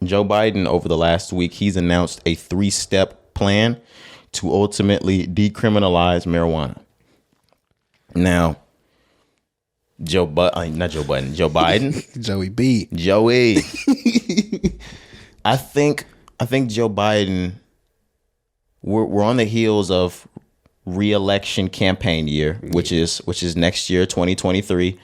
Joe Biden, over the last week, he's announced a 3-step plan to ultimately decriminalize marijuana. Now, Joe Biden. Joey B. Joey. I think Joe Biden, we're on the heels of re-election campaign year, which is next year, 2023.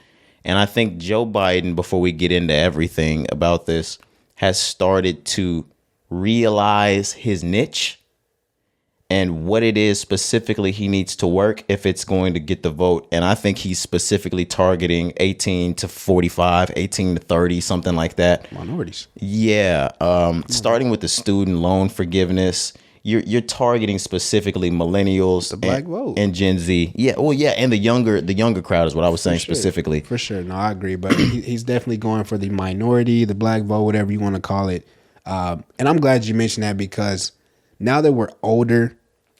And I think Joe Biden, before we get into everything about this, has started to realize his niche and what it is specifically he needs to work if it's going to get the vote. And I think he's specifically targeting 18 to 45, 18 to 30, something like that. Minorities. Yeah. Starting with the student loan forgiveness, you're targeting specifically millennials, the black vote, and Gen Z. Yeah. Well, yeah. And the younger crowd is what I was saying specifically. For sure. No, I agree. But he's definitely going for the minority, the black vote, whatever you want to call it. And I'm glad you mentioned that, because now that we're older,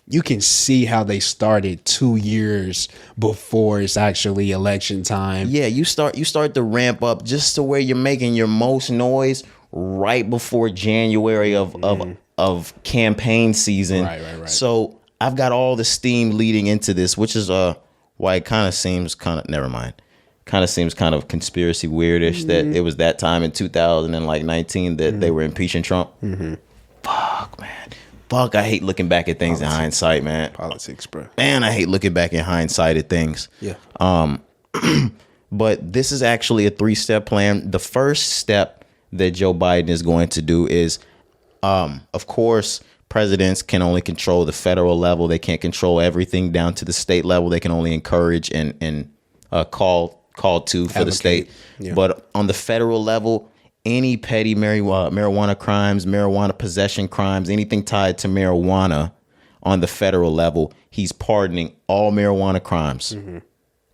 you can see how they started 2 years before it's actually election time. Yeah, you start to ramp up just to where you're making your most noise right before January of campaign season. Right. So I've got all the steam leading into this, which is why it kind of seems never mind. Kind of seems kind of conspiracy weirdish that it was that time in 2019 that they were impeaching Trump. Fuck, man. Fuck, I hate looking back at things in hindsight, man. Politics, bro. Man, I hate looking back in hindsight at things. Yeah. But this is actually a 3-step plan. The first step that Joe Biden is going to do is, of course, presidents can only control the federal level. They can't control everything down to the state level. They can only encourage and call to for the state. Yeah. But on the federal level, any petty marijuana crimes, marijuana possession crimes, anything tied to marijuana on the federal level, he's pardoning all marijuana crimes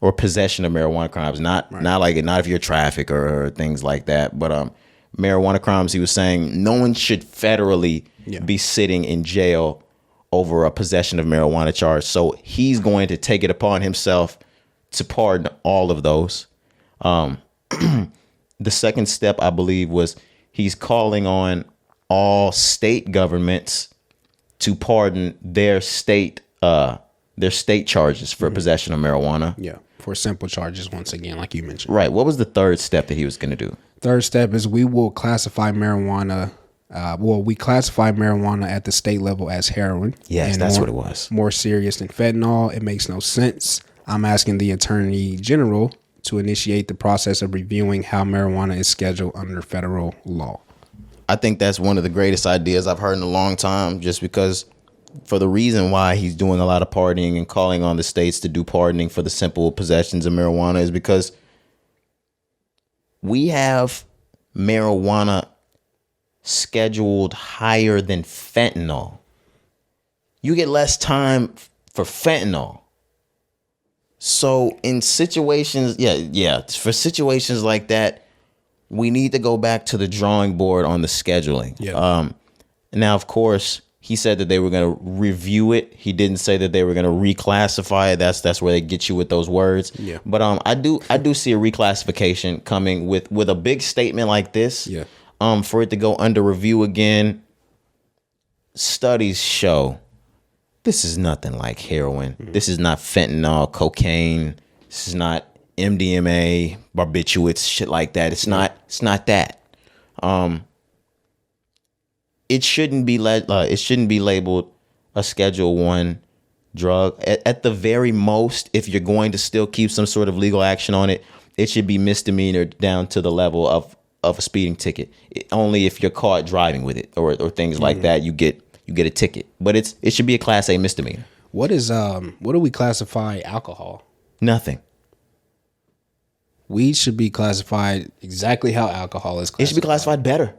or possession of marijuana crimes. Not if you're traffic or things like that, but marijuana crimes. He was saying no one should federally be sitting in jail over a possession of marijuana charge. So he's going to take it upon himself to pardon all of those. The second step, I believe, was he's calling on all state governments to pardon their state charges for possession of marijuana. Yeah, for simple charges, once again, like you mentioned. Right. What was the third step that he was going to do? Third step is we will classify marijuana. We classify marijuana at the state level as heroin. Yes, that's what it was. More serious than fentanyl. It makes no sense. I'm asking the Attorney General to initiate the process of reviewing how marijuana is scheduled under federal law. I think that's one of the greatest ideas I've heard in a long time, just because for the reason why he's doing a lot of pardoning and calling on the states to do pardoning for the simple possessions of marijuana is because we have marijuana scheduled higher than fentanyl. You get less time for fentanyl. So in situations, for situations like that, we need to go back to the drawing board on the scheduling. Yeah. Now, of course, he said that they were going to review it. He didn't say that they were going to reclassify it. That's where they get you with those words. Yeah. But I do see a reclassification coming with a big statement like this. Yeah. For it to go under review again. Studies show this is nothing like heroin. This is not fentanyl, cocaine. This is not MDMA, barbiturates, shit like that. It's not that. It shouldn't be labeled a Schedule 1 drug. At the very most, if you're going to still keep some sort of legal action on it, it should be misdemeanor down to the level of a speeding ticket. Only if you're caught driving with it or things like that, you get a ticket. But it should be a Class A misdemeanor. What do we classify alcohol? Nothing. Weed should be classified exactly how alcohol is classified. It should be classified better.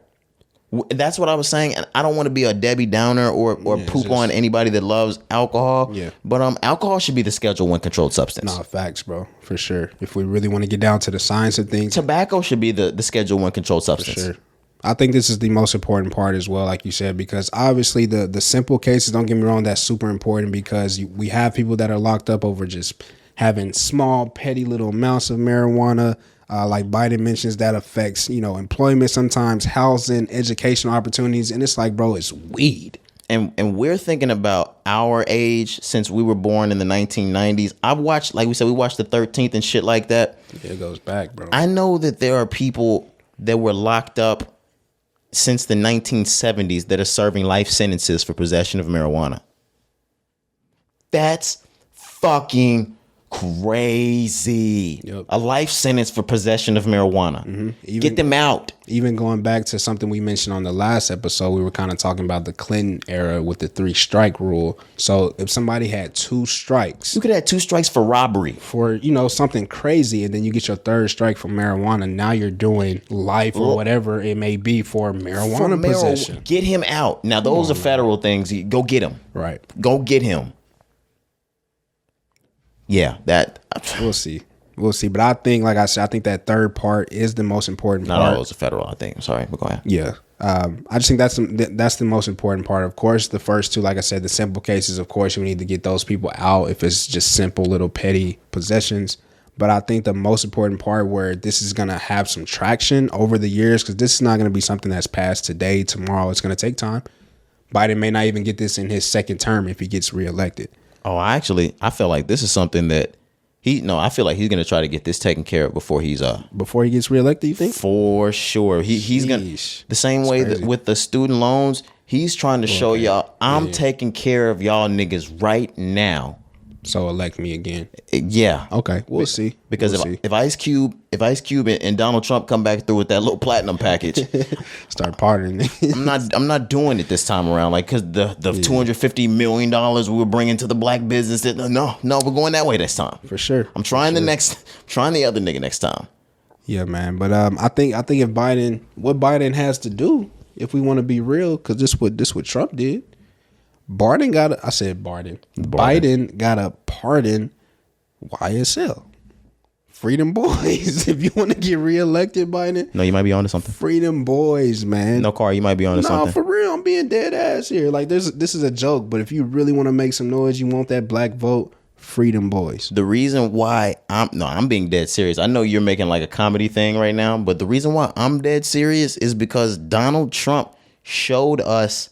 That's what I was saying. And I don't want to be a Debbie Downer or poop on anybody that loves alcohol. Yeah. But alcohol should be the Schedule 1 controlled substance. Nah, facts, bro. For sure. If we really want to get down to the science of things. Tobacco should be the Schedule 1 controlled substance. For sure. I think this is the most important part as well, like you said, because obviously the simple cases, don't get me wrong, that's super important because we have people that are locked up over just having small, petty little amounts of marijuana. Like Biden mentions, that affects, employment sometimes, housing, educational opportunities. And it's like, bro, it's weed. And we're thinking about our age since we were born in the 1990s. I've watched, like we said, we watched the 13th and shit like that. Yeah, it goes back, bro. I know that there are people that were locked up since the 1970s that are serving life sentences for possession of marijuana. That's fucking crazy. Yep. A life sentence for possession of marijuana. Get them out. Even going back to something we mentioned on the last episode, we were kind of talking about the Clinton era with the 3-strike rule. So if somebody had 2 strikes, You could have 2 strikes for robbery. for something crazy, and then you get your 3rd strike for marijuana, now you're doing life or whatever it may be for marijuana possession. Get him out. Now those are federal things. Go get him. Right. Go get him. Yeah, that. We'll see. But I think, like I said, I think that 3rd part is the most important Not part. all those are federal, I think. I'm sorry, but go ahead. Yeah. I just think that's the most important part. Of course, the first 2, like I said, the simple cases, of course, we need to get those people out if it's just simple little petty possessions. But I think the most important part where this is going to have some traction over the years, because this is not going to be something that's passed today, tomorrow. It's going to take time. Biden may not even get this in his 2nd term if he gets reelected. Oh, I feel like this is something that I feel like he's gonna try to get this taken care of before he gets reelected, you think? For sure. He's gonna the same way that with the student loans, he's trying to show y'all I'm taking care of y'all niggas right now. So elect me again. Yeah. Okay, we'll see. Because if Ice Cube and Donald Trump come back through with that little platinum package, start pardoning. I'm not doing it this time around. Like, cause the $250 million we were bringing to the black business. No, we're going that way this time For sure. I'm trying the other nigga next time. Yeah, man. But I think if what Biden has to do, if we want to be real, because this what Trump did. Biden got a pardon YSL. Freedom Boys. If you want to get reelected, Biden. No, you might be onto something. Freedom Boys, man. No, Car, you might be onto something. No, for real. I'm being dead ass here. Like, this is a joke, but if you really want to make some noise, you want that black vote, Freedom Boys. The reason why I'm being dead serious. I know you're making like a comedy thing right now, but the reason why I'm dead serious is because Donald Trump showed us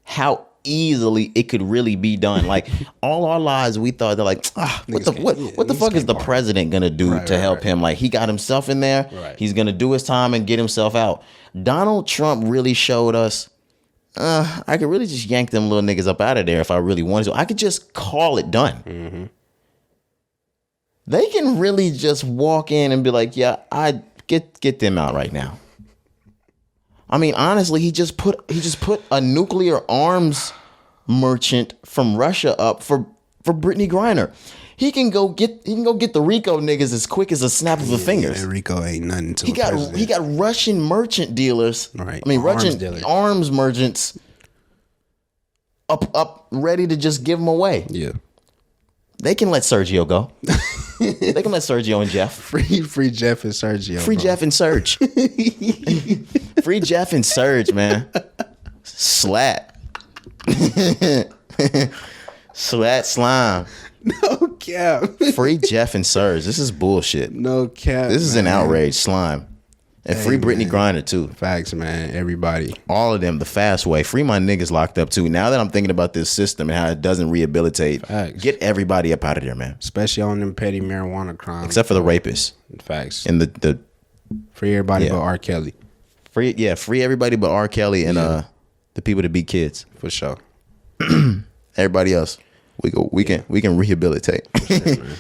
how easily it could really be done. Like, all our lives we thought they're like, what the fuck is the president gonna do to help him? Like, he got himself in there, he's gonna do his time and get himself out. Donald Trump really showed us I could really just yank them little niggas up out of there if I really wanted to. I could just call it done. They can really just walk in and be like, yeah, I get them out right now. I mean, honestly, he just put a nuclear arms merchant from Russia up for Brittany Griner. He can go get the Rico niggas as quick as a snap of the fingers. Yeah, Rico ain't nothing to he got Russian merchant dealers. Right. I mean, Russian arms merchants up ready to just give them away. Yeah. They can let Sergio go. They can let Sergio and Jeff. Free Jeff and Sergio. Free Jeff and Serge. Free Jeff and Serge, man. Slat. Slat slime. No cap. Free Jeff and Serge. This is bullshit. No cap. This is an outrage. Slime. And free Brittany Griner too. Facts, man. Everybody. All of them the fast way. Free my niggas locked up too. Now that I'm thinking about this system and how it doesn't rehabilitate, get everybody up out of there, man. Especially on them petty marijuana crimes. Except for the rapists. Facts. And the free everybody but R. Kelly. Free everybody but R. Kelly and the people that beat kids. For sure. Everybody else, we can rehabilitate. For sure, man.